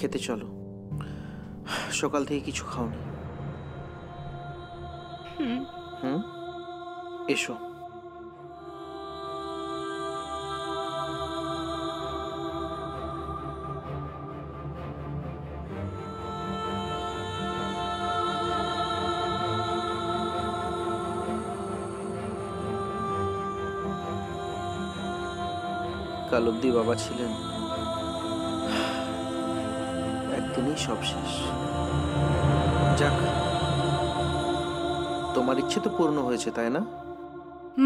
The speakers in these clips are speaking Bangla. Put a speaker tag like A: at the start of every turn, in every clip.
A: খেতে চলো। সকাল থেকে কিছু খাওনি। হুম, এসো। কাল অব্দি বাবা ছিলেন, একদিনই সব শেষ। যাক, তোমার ইচ্ছে তো পূর্ণ হয়েছে, তাই না?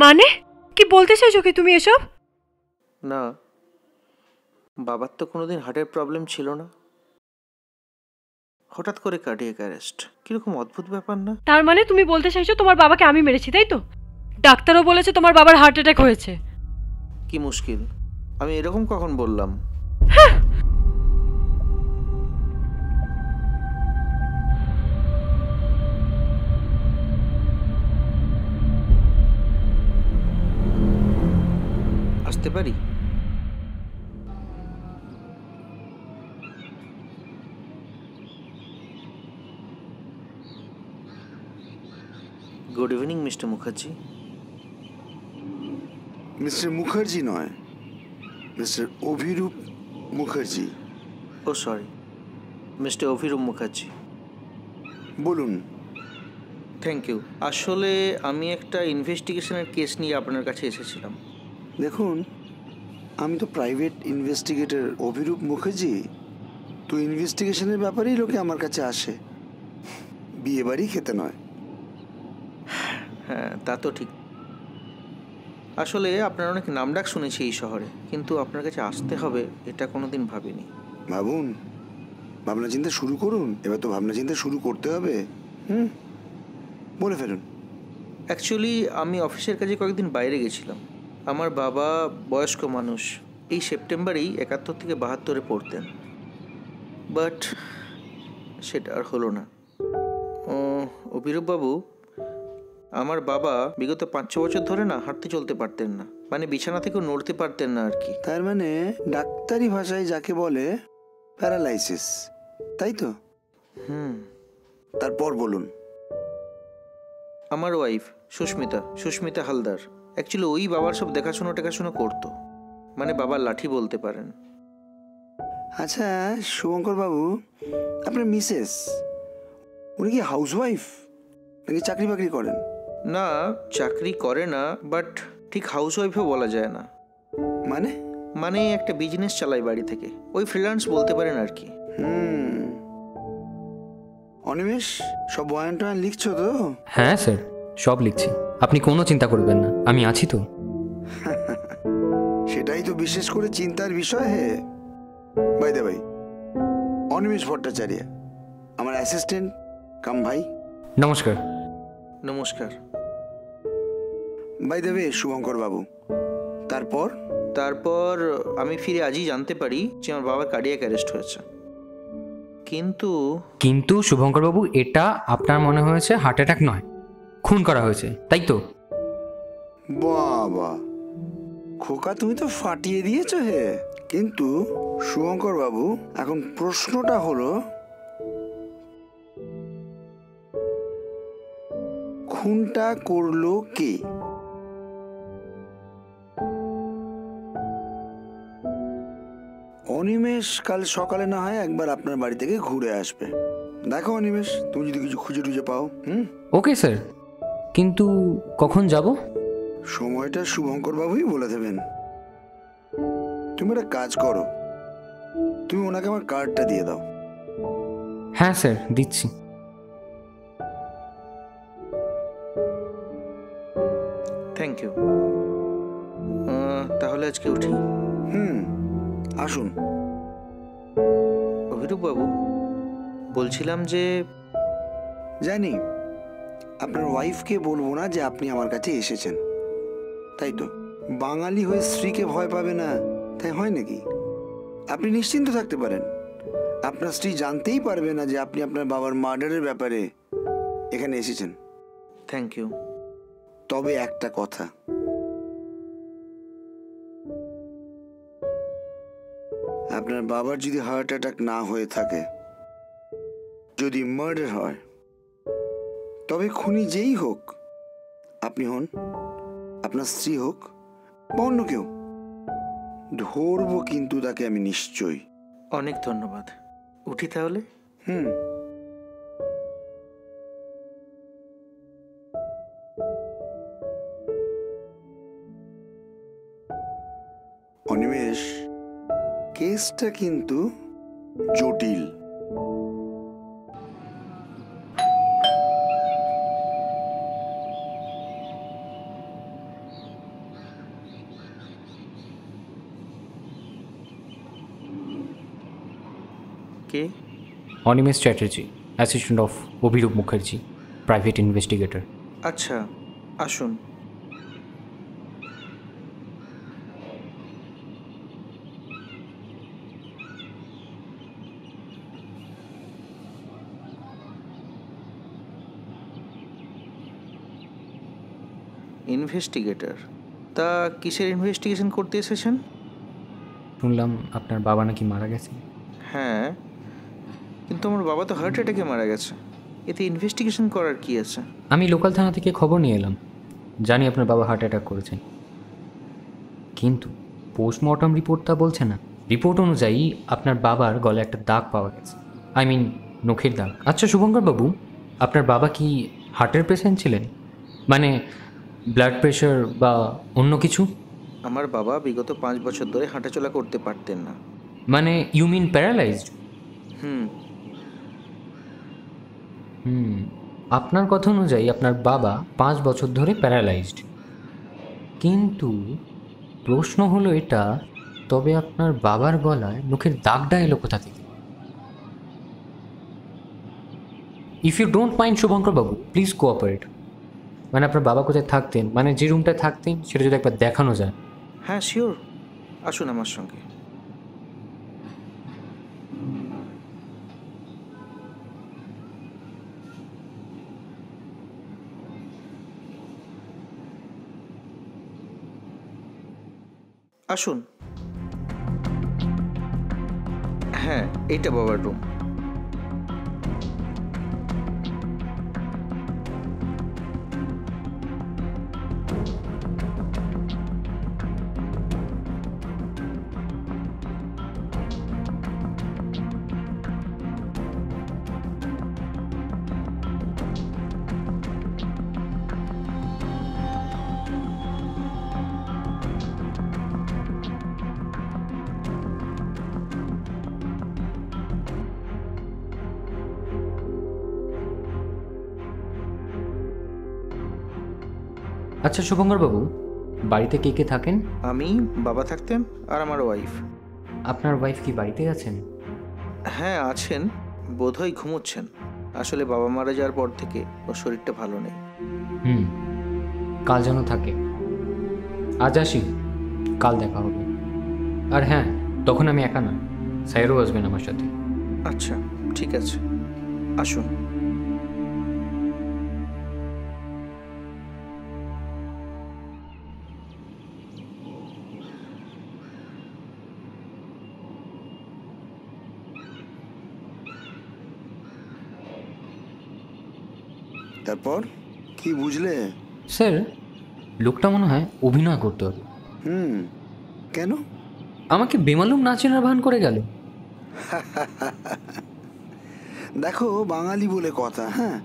B: মানে কি বলতে চাইছো কি তুমি এসব?
A: না, বাবার তো কোনোদিন হার্টের প্রবলেম ছিল না, হঠাৎ করে কার্ডিয়াক অ্যারেস্ট। কিরকম অদ্ভুত ব্যাপার না?
B: তার মানে তুমি বলতে চাইছো তোমার বাবাকে আমি মেরেছি, তাই তো? ডাক্তারও বলেছে তোমার বাবার হার্ট অ্যাটাক হয়েছে।
A: কি মুশকিল, আমি এরকম কখন বললাম? আসতে পারি? Good evening mister Mukherjee.
C: Mister Mukherjee নয়, mister Abhirup Mukherjee.
A: Oh sorry, mister Abhirup Mukherjee.
C: বলুন।
A: Thank you. আসলে আমি একটা ইনভেস্টিগেশনের কেস নিয়ে আপনার কাছে এসেছিলাম।
C: দেখুন, আমি তো প্রাইভেট ইনভেস্টিগেটর অভিরূপ মুখার্জি। তো ইনভেস্টিগেশনের ব্যাপারেই লোকে আমার কাছে আসে, বিয়ে বাড়ি খেতে নয়।
A: হ্যাঁ, তা তো ঠিক। আসলে আপনার অনেক নামডাক শুনেছি এই শহরে, কিন্তু আপনার কাছে আসতে হবে এটা কোনোদিন ভাবিনি।
C: ভাবুন, ভাবনা চিন্তা শুরু করুন। এবার তো ভাবনা চিন্তা শুরু করতে হবে। বলে ফেলুন।
A: অ্যাকচুয়ালি আমি অফিসের কাজে কয়েকদিন বাইরে গেছিলাম। আমার বাবা বয়স্ক মানুষ, এই সেপ্টেম্বরেই 71 থেকে 72-এ পড়তেন, বাট সেটা আর হলো না। অভিরূপবাবু, আমার বাবা বিগত 5-6 বছর ধরে না হাঁটতে চলতে পারতেন না, মানে বিছানা থেকেও নড়তে পারতেন না আর কি।
C: তার মানে ডাক্তারি ভাষায় যাকে বলে প্যারালাইসিস, তাই তো? তারপর বলুন।
A: আমার ওয়াইফ সুস্মিতা হালদার, অ্যাকচুয়ালি ওই বাবার সব দেখাশোনা করতো, মানে বাবার লাঠি বলতে পারেন।
C: আচ্ছা শুভঙ্কর বাবু, আপনার মিসেস উনি কি হাউসওয়াইফ নাকি চাকরি বাকরি করেন?
A: না, চাকরি করে না, বাট ঠিক হাউসওয়াইফও বলা যায় না।
C: মানে?
A: মানে একটা বিজনেস চালাই বাড়ি থেকে, ওই ফ্রিল্যান্স বলতে পারেন আর কি।
C: অনিমেষ, সব বয়ান টয়ান লিখছো তো?
D: হ্যাঁ স্যার, সব লিখছি, আপনি কোনো চিন্তা করবেন না, আমি আছি তো।
C: সেটাই তো বিশেষ করে চিন্তার বিষয়। হে বাই দা ভাই, অনিমেষ ভট্টাচার্য আমার অ্যাসিস্ট্যান্ট কাম ভাই।
D: নমস্কার।
A: নমস্কার।
C: বাই দা ওয়ে শুভঙ্কর বাবু, তারপর?
A: তারপর আমি ফিরে আজই জানতে পারি যে আমার বাবার কার্ডিয়াক অ্যারেস্ট হয়েছে। কিন্তু
D: শুভঙ্করবাবু, এটা আপনার মনে হয়েছে হার্ট অ্যাটাক নয়, খুন করা হয়েছে, তাই তো?
C: বাবা খোকা, তুমি তো ফাটিয়ে দিয়েছো হে। কিন্তু শুভঙ্কর বাবু, এখন প্রশ্নটা হলো, খুনটা করলো কে? অনিমেষ কাল সকালে না হয় একবার আপনার বাড়ি থেকে ঘুরে আসবে। দেখো অনিমেষ, তুমি যদি কিছু খুঁজে টুজে পাও।
D: ওকে স্যার, কিন্তু কখন যাব?
C: সময়টা শুভঙ্কর বাবুই বলে দেবেন। তুমি একটা কাজ করো, তুমি ওনাকে আমার কার্ডটা দিয়ে দাও।
D: হ্যাঁ স্যার, দিচ্ছি।
A: Thank you. তাহলে আজকে উঠি।
C: আসুন।
A: অভিরূপবাবু, বলছিলাম যে,
C: জানি আপনার ওয়াইফকে বলবো না যে আপনি আমার কাছে এসেছেন, তাই তো? বাঙালি হয়ে স্ত্রীকে ভয় পাবে না, তাই হয় নাকি? আপনি নিশ্চিন্ত থাকতে পারেন, আপনার স্ত্রী জানতেই পারবে না যে আপনি আপনার বাবার মার্ডারের ব্যাপারে এখানে এসেছেন।
A: Thank you.
C: তবে একটা কথা, আপনার বাবার যদি হার্ট অ্যাটাক না হয়ে থাকে, যদি মার্ডার হয়, তবে খুনি যেই হোক, আপনি হন, আপনার স্ত্রী হোক বা অন্য কেউ, ধরবো কিন্তু তাকে আমি নিশ্চয়ই।
A: অনেক ধন্যবাদ। উঠি তাহলে।
C: অনিমেষ, কেসটা কিন্তু জটিল।
A: কে?
D: Animesh Chatterjee, assistant of Abhirup Mukherjee, private investigator.
A: আচ্ছা, আসুন। ইনভেস্টিগেটর? তা কিসের ইনভেস্টিগেশন করতে এসেছেন?
D: শুনলাম আপনার বাবা নাকি মারা গেছে।
A: হ্যাঁ, কিন্তু আমার বাবা তো হার্ট অ্যাটাকে মারা গেছে, এতে ইনভেস্টিগেশন করার কি আছে?
D: আমি লোকাল থানা থেকে খবর নিয়ে এলাম, জানি আপনার বাবা হার্ট অ্যাটাক করেছেন, কিন্তু পোস্টমর্টম রিপোর্টটা বলছে না। রিপোর্ট অনুযায়ী আপনার বাবার গলায় একটা দাগ পাওয়া গেছে, আই মিন নখের দাগ। আচ্ছা শুভঙ্কর বাবু, আপনার বাবা কি হার্টের পেশেন্ট ছিলেন? মানে ব্লাড প্রেশার বা অন্য কিছু?
A: আমার বাবা বিগত 5 বছর ধরে হাঁটাচলা করতে পারতেন না।
D: মানে ইউ মিন প্যারালাইজড?
A: হুম।
D: আপনার কথা অনুযায়ী আপনার বাবা 5 বছর ধরে প্যারালাইজড, কিন্তু প্রশ্ন হলো এটা, তবে আপনার বাবার গলায় নখের দাগটা এলো কোথা থেকে? If you don't mind Shubhankar বাবু, প্লিজ কোঅপারেট। মানে আপনার বাবা কোথায় থাকতেন, মানে যে রুমটায় থাকতেন সেটা যদি একবার দেখানো যায়।
A: হ্যাঁ শিওর, আসুন আমার সঙ্গে। আসুন। হ্যাঁ, এইটা বাবার রুম।
D: আচ্ছা শুভঙ্কর বাবু, বাড়িতে কে কে থাকেন?
A: আমি, বাবা থাকতেন, আর আমার ওয়াইফ।
D: আপনার ওয়াইফ কি বাড়িতে আছেন?
A: হ্যাঁ আছেন, বোধহয় ঘুমোচ্ছেন। আসলে বাবা মারা যাওয়ার পর থেকে ওর শরীরটা ভালো নেই।
D: কাল যেন থাকে। আজ আসি, কাল দেখা হবে। আর হ্যাঁ, তখন আমি একা না, স্যারও আসবেন আমার সাথে।
A: আচ্ছা ঠিক আছে, আসুন।
C: তারপর কি বুঝলে?
D: স্যার, লোকটা মনে হয় অভিনয় করতে হবে।
C: কেন?
D: আমাকে বেমালুম না চেনার ভান করে গেল।
C: দেখো, বাঙালি বলে কথা। হ্যাঁ,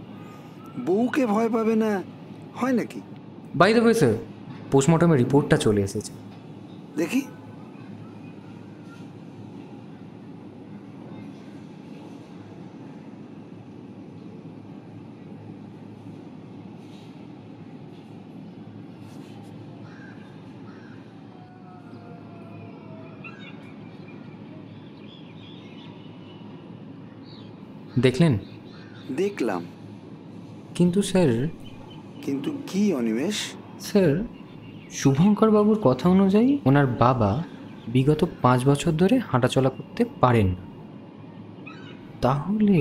C: বউকে ভয় পাবে না, হয় নাকি?
D: বাই দ্য ওয়ে স্যার, পোস্টমর্টমের রিপোর্টটা চলে এসেছে।
C: দেখি।
D: দেখলেন?
C: দেখলাম।
D: কিন্তু স্যার।
C: কিন্তু কি অনিমেষ?
D: স্যার, শুভঙ্কর বাবুর কথা অনুযায়ী ওনার বাবা বিগত 5 বছর ধরে হাঁটাচলা করতে পারেন না। তাহলে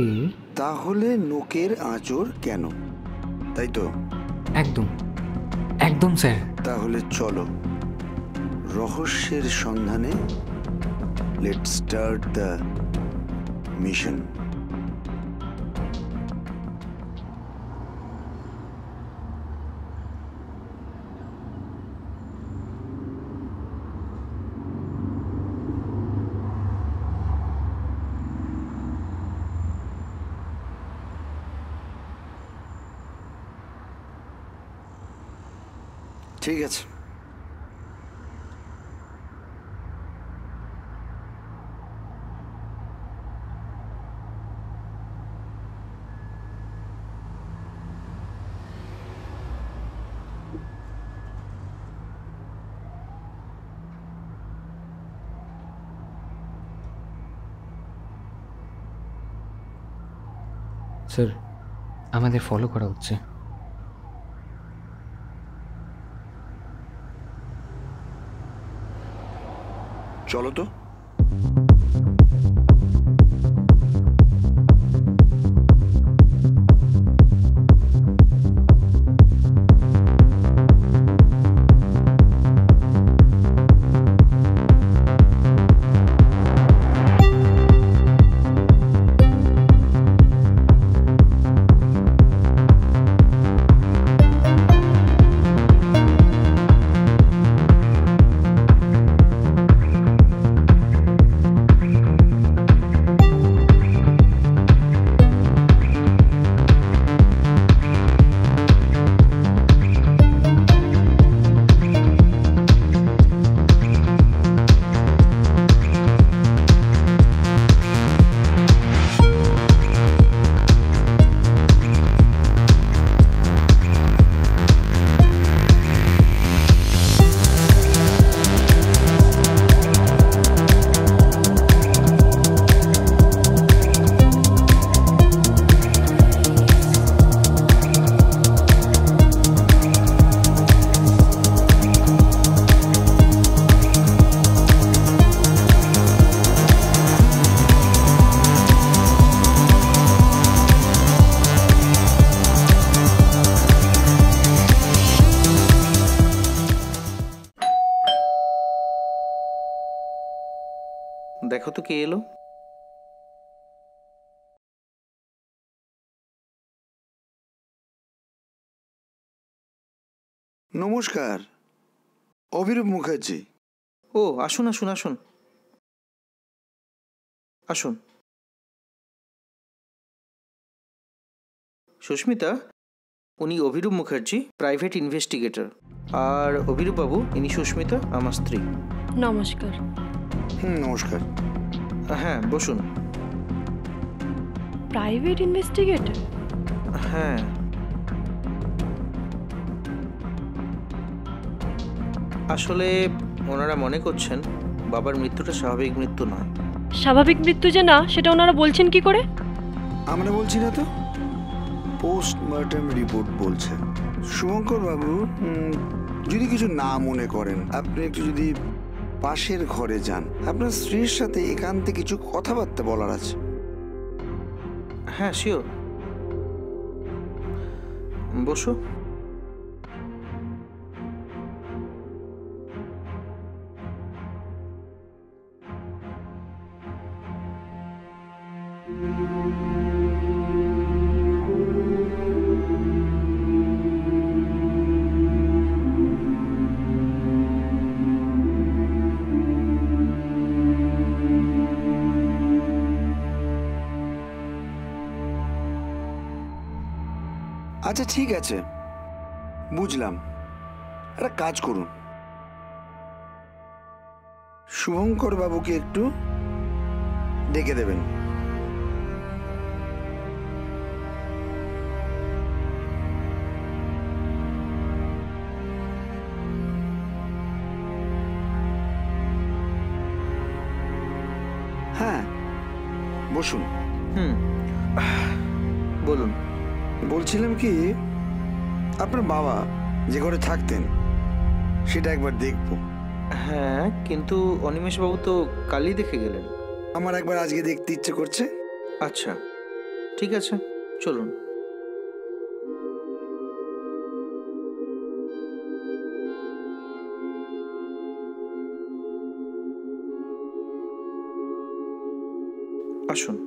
C: তাহলে নোকের আঁচড় কেন, তাই তো?
D: একদম একদম স্যার।
C: তাহলে চলো রহস্যের সন্ধানে লেটস স্টার্ট দ্য মিশন। ঠিক আছে,
D: স্যার আমাদের ফলো করা হচ্ছে।
C: চলো তো।
A: দেখো তো কে এলো।
C: নমস্কার, অভিরূপ মুখার্জি।
A: ও আসুন আসুন আসুন আসুন। সুস্মিতা, উনি অভিরূপ মুখার্জি, প্রাইভেট ইনভেস্টিগেটর। আর অভিরূপ বাবু, ইনি সুস্মিতা, আমার স্ত্রী।
B: নমস্কার।
C: নমস্কার।
A: হ্যাঁ বসুন।
B: Private investigator?
A: হ্যাঁ, আসলে ওনারা মনে করছেন বাবার মৃত্যুটা স্বাভাবিক মৃত্যু নয়।
B: স্বাভাবিক মৃত্যু যে না সেটা ওনারা বলছেন কি করে?
C: আমরা বলছি না তো, পোস্টমর্টম রিপোর্ট বলছে। শুভঙ্কর বাবু, যদি কিছু না মনে করেন, আপনি একটু যদি পাশের ঘরে যান, আপনার স্ত্রীর সাথে একান্তে কিছু কথাবার্তা বলার আছে।
A: হ্যাঁ শিওর, বসো।
C: আচ্ছা ঠিক আছে, বুঝলাম। একটা কাজ করুন, শুভঙ্কর বাবুকে একটু ডেকে দেবেন। হ্যাঁ বসুন।
A: বলুন।
C: বলছিলাম কি, আপনার বাবা যে ঘরে থাকতেন সেটা একবার দেখব।
A: হ্যাঁ, কিন্তু অনিমেষবাবু তো কালই দেখে গেলেন।
C: আমার একবার আজকে দেখতে ইচ্ছে করছে।
A: আচ্ছা ঠিক আছে, চলুন। আসুন।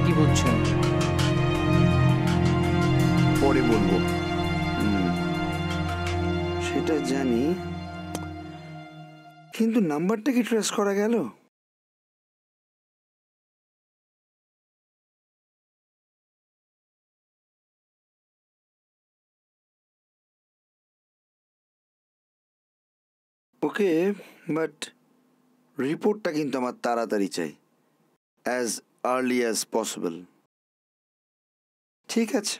A: কি বুঝছেন?
C: পরে বলবো। সেটা জানি, কিন্তু নাম্বারটা কি ট্রেস করা গেল? ওকে, বাট রিপোর্টটা কিন্তু আমার তাড়াতাড়ি চাই, অ্যাজ আর্লি অ্যাজ পসিবল। ঠিক আছে।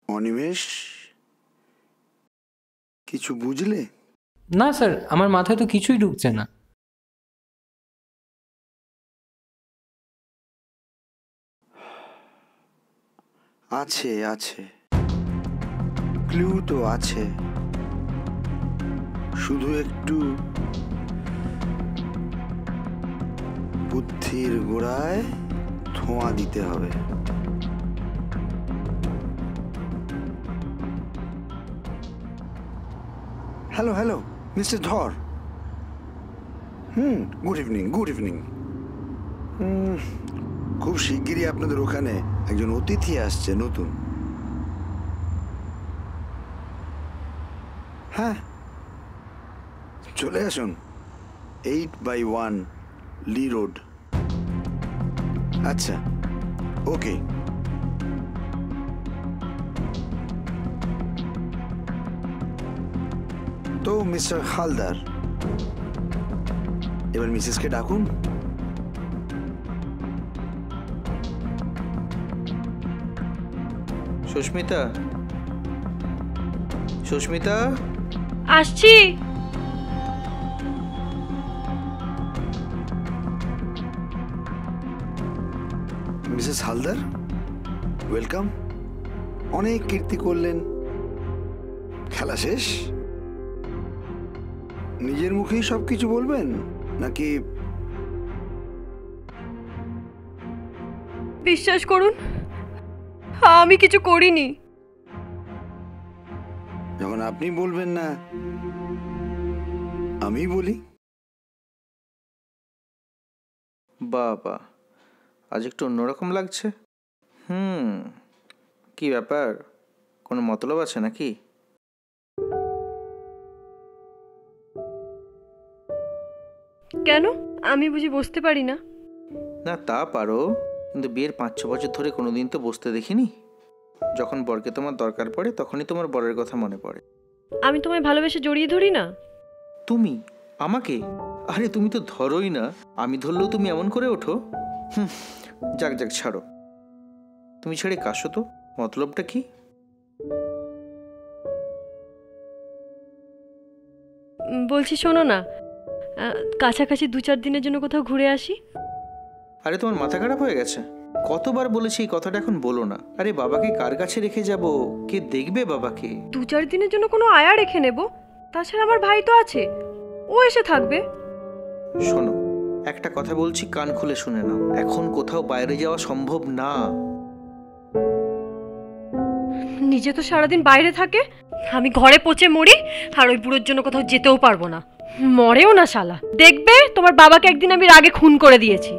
C: অনিমেষ, কিছু বুঝলে?
D: না স্যার, আমার মাথায় তো কিছুই ঢুকছে না।
C: আছে আছে, ক্লু তো আছে, শুধু একটু বুদ্ধির গোড়ায় ধোঁয়া দিতে হবে। হ্যালো হ্যালো মিস্টার ধর। Good evening, good evening. খুব শিগগিরই আপনাদের ওখানে একজন অতিথি আসছে নতুন। হ্যাঁ, চলে আসুন, 8/1 লি রোড। আচ্ছা, ওকে। তো মিস্টার হালদার, এবার মিসেসকে ডাকুন।
A: সুস্মিতা, সুস্মিতা।
B: আসছি।
C: Mrs Haldar, welcome. অনেক কীর্তি করলেন, খেলা শেষ। নিজের মুখেই সব কিছু বলবেন নাকি?
B: বিশ্বাস করুন, আমি কিছু করিনি।
C: যখন আপনি বলবেন না, আমি বলি।
A: বাবা, আজ একটু অন্যরকম লাগছে। কি ব্যাপার, কোনো মতলব আছে নাকি?
B: কেন, আমি বুঝি বসতে পারি না?
A: না, তা পারো, কিন্তু বিয়ের 5-6 বছর ধরে কোনোদিন তো বসতে দেখিনি। যখন বরকে তোমার দরকার পড়ে তখনই তোমার বরের কথা মনে পড়ে।
B: আমি তোমায় ভালোবেসে জড়িয়ে ধরি না।
A: তুমি আমাকে? আরে তুমি তো ধরোই না, আমি ধরলেও তুমি এমন করে ওঠো। যাক যাক, ছাড়ো। তুমি ছেড়ে কাশো তো, মতলবটা কি?
B: বলছি শোনো না, কাছাকাছি 2-4 দিনের জন্য কোথাও ঘুরে আসি।
A: আরে তোমার মাথা খারাপ হয়ে গেছে? কতবার বলেছি এই কথাটা এখন বলো না। আরে বাবাকে কার কাছে রেখে যাব? কে দেখবে বাবাকে?
B: 2-4 দিনের জন্য কোনো আয়া রেখে নেব। তাছাড়া আমার ভাই তো আছে, ও এসে থাকবে।
A: শোনো, একটা কথা বলছি, কান খুলে শুনে নাও। এখন কোথাও বাইরে যাওয়া সম্ভব না।
B: নিজে তো সারাদিন বাইরে থাকে, আমি ঘরে পচে মরি, আর ওই বুড়োর জন্য কোথাও যেতেও পারবো না। মরেও না শালা। দেখবে তোমার বাবাকে একদিন আমি রাগে খুন করে দিয়েছি।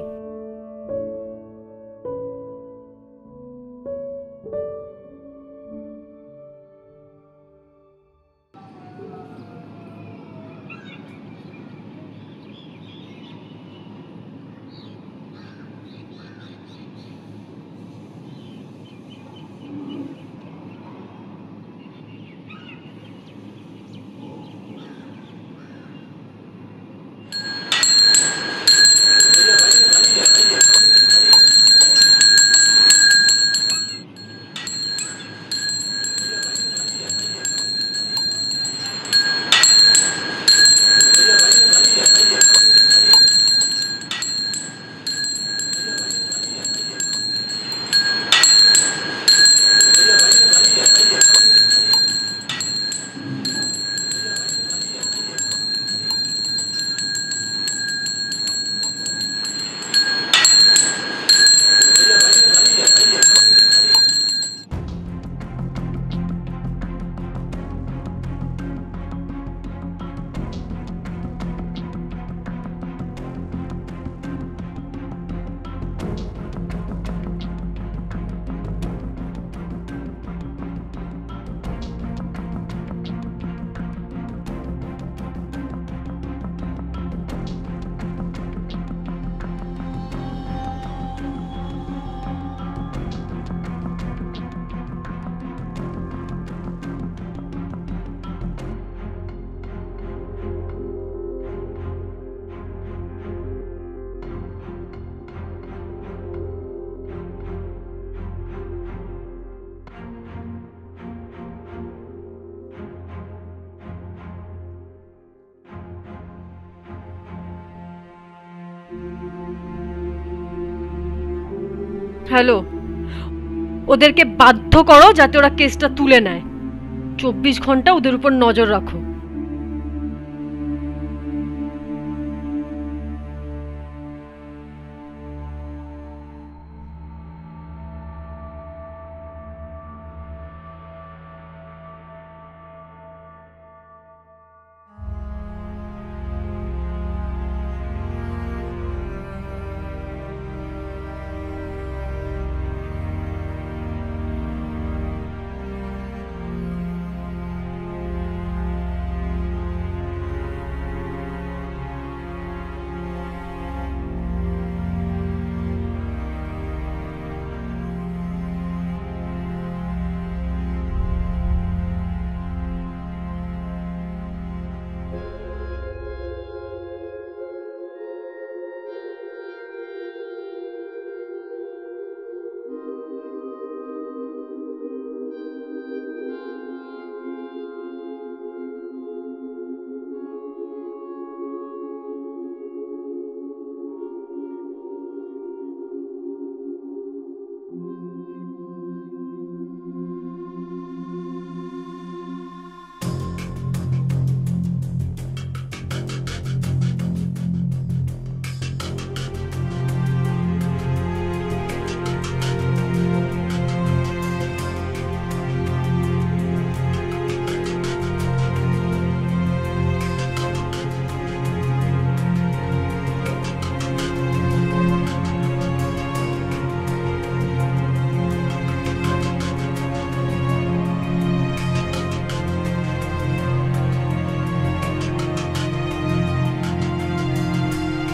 B: হ্যালো, ওদেরকে বাধ্য করো যাতে ওরা কেসটা তুলে নেয়। 24 ঘন্টা ওদের উপর নজর রাখো।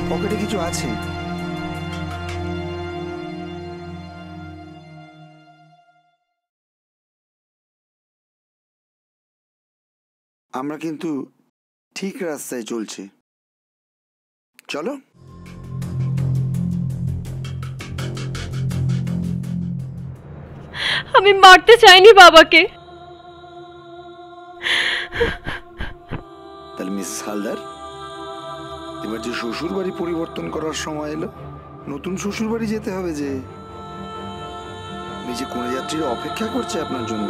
C: পকেটে কিছু আছে? আমরা কিন্তু ঠিক রাস্তায় চলছি, চলো।
B: আমি মারতে চাইনি বাবাকে।
C: তাহলে মিসেস হালদার, এবার যে শ্বশুর বাড়ি পরিবর্তন করার সময় এলো, নতুন শ্বশুর বাড়ি যেতে হবে, যে নিজে কোন যাত্রীরা অপেক্ষা করছে আপনার জন্য।